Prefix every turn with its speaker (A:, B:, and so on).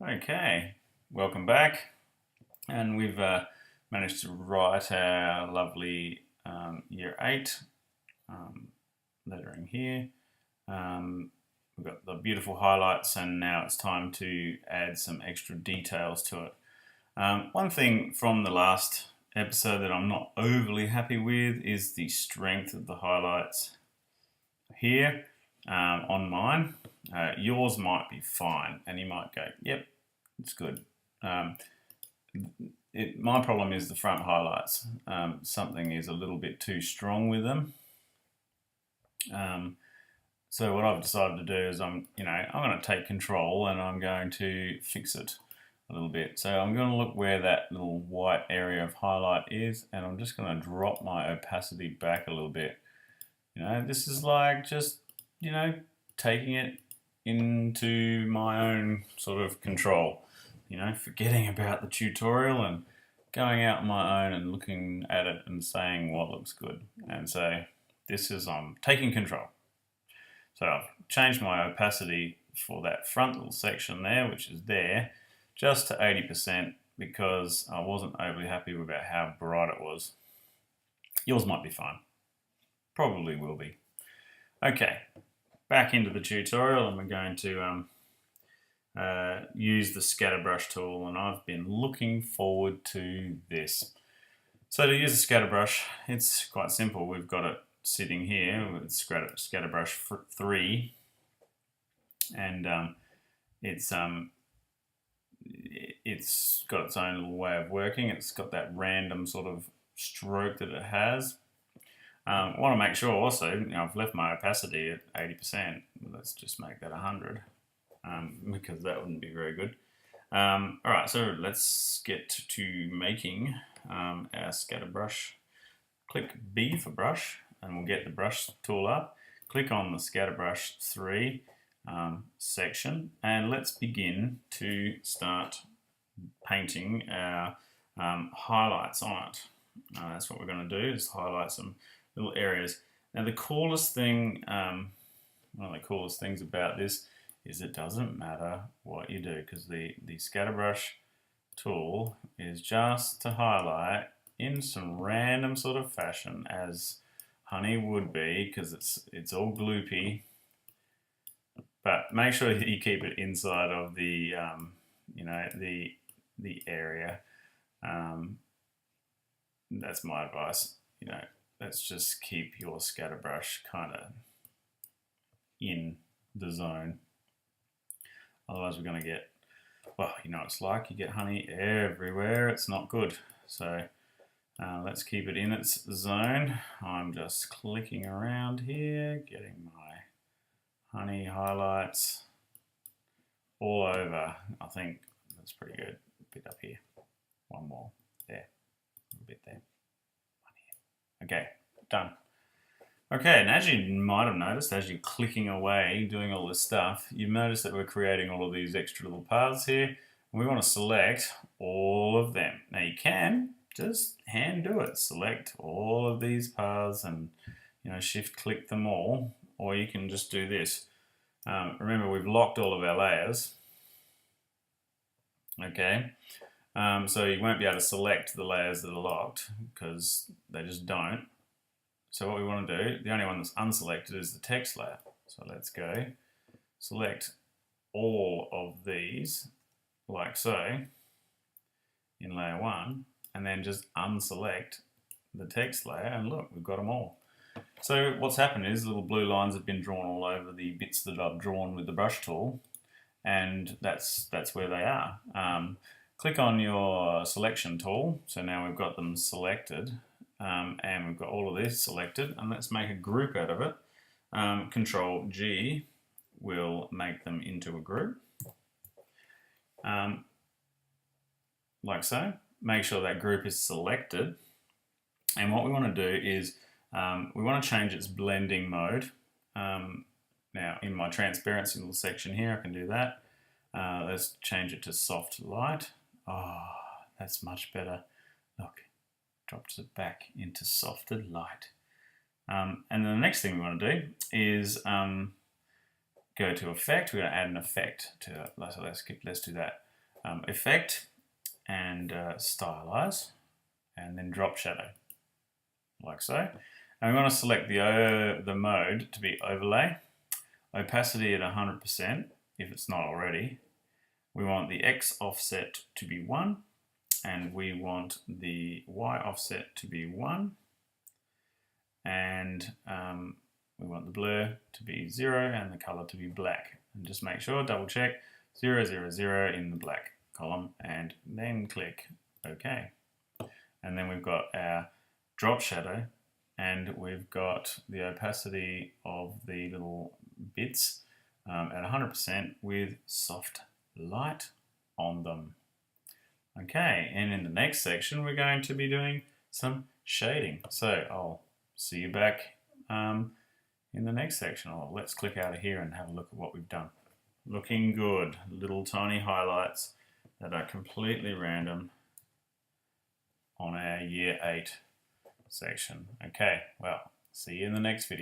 A: Okay, welcome back. And we've managed to write our lovely Year 8 um, lettering here. We've got the beautiful highlights, and now it's time to add some extra details to it. One thing from the last episode that I'm not overly happy with is the strength of the highlights here on mine. Yours might be fine, and you might go, yep, it's good. My problem is the front highlights. Something is a little bit too strong with them. So what I've decided to do is I'm going to take control and I'm going to fix it a little bit. So I'm going to look where that little white area of highlight is, and I'm just going to drop my opacity back a little bit. This is like just taking it into my own sort of control. Forgetting about the tutorial and going out on my own and looking at it and saying what looks good. And so I'm taking control. So I've changed my opacity for that front little section there, which is there, just to 80% because I wasn't overly happy about how bright it was. Yours might be fine. Probably will be. Okay, back into the tutorial, and we're going to use the scatter brush tool, and I've been looking forward to this. So to use the scatter brush, it's quite simple. We've got it sitting here with scatter brush 3, and it's got its own little way of working. It's got that random sort of stroke that it has. I want to make sure also, I've left my opacity at 80%. Let's just make that 100. Because that wouldn't be very good. Alright, so let's get to making our scatter brush. Click B for brush, and we'll get the brush tool up. Click on the scatter brush 3 section, and let's begin to start painting our highlights on it. That's what we're going to do, is highlight some little areas. Now the coolest thing, one of the coolest things about this is it doesn't matter what you do, because the scatter brush tool is just to highlight in some random sort of fashion, as honey would be, because it's all gloopy. But make sure that you keep it inside of the the area. That's my advice. Let's just keep your scatter brush kind of in the zone. Otherwise we're going to get, well, what it's like, you get honey everywhere. It's not good. So let's keep it in its zone. I'm just clicking around here, getting my honey highlights all over. I think that's pretty good. A bit up here. One more there. A bit there. One here. Okay, done. Okay, and as you might have noticed, as you're clicking away, doing all this stuff, you've noticed that we're creating all of these extra little paths here, and we want to select all of them. Now you can just hand do it. Select all of these paths and shift click them all, or you can just do this. Remember, we've locked all of our layers. Okay, so you won't be able to select the layers that are locked because they just don't. So what we want to do, the only one that's unselected is the text layer. So let's go select all of these like so in layer 1, and then just unselect the text layer, and look, we've got them all. So what's happened is little blue lines have been drawn all over the bits that I've drawn with the brush tool, and that's where they are. Click on your selection tool, so now we've got them selected. And we've got all of this selected, and let's make a group out of it. Control G will make them into a group, like so. Make sure that group is selected, and what we want to do is we want to change its blending mode. Now in my transparency little section here I can do that. Let's change it to soft light. Oh, that's much better. Look, drops it back into softer light. And then the next thing we want to do is go to effect. We're going to add an effect to it. So let's do that. effect and stylize, and then drop shadow, like so. And we want to select the mode to be overlay, opacity at 100% if it's not already. We want the X offset to be 1, and we want the Y offset to be 1, and we want the blur to be 0 and the color to be black. And just make sure, double check, 0, 0, 0 in the black column, and then click OK. And then we've got our drop shadow, and we've got the opacity of the little bits at 100% with soft light on them. Okay, and in the next section we're going to be doing some shading. So I'll see you back in the next section. Let's click out of here and have a look at what we've done. Looking good. Little tiny highlights that are completely random on our Year 8 section. Okay, well, see you in the next video.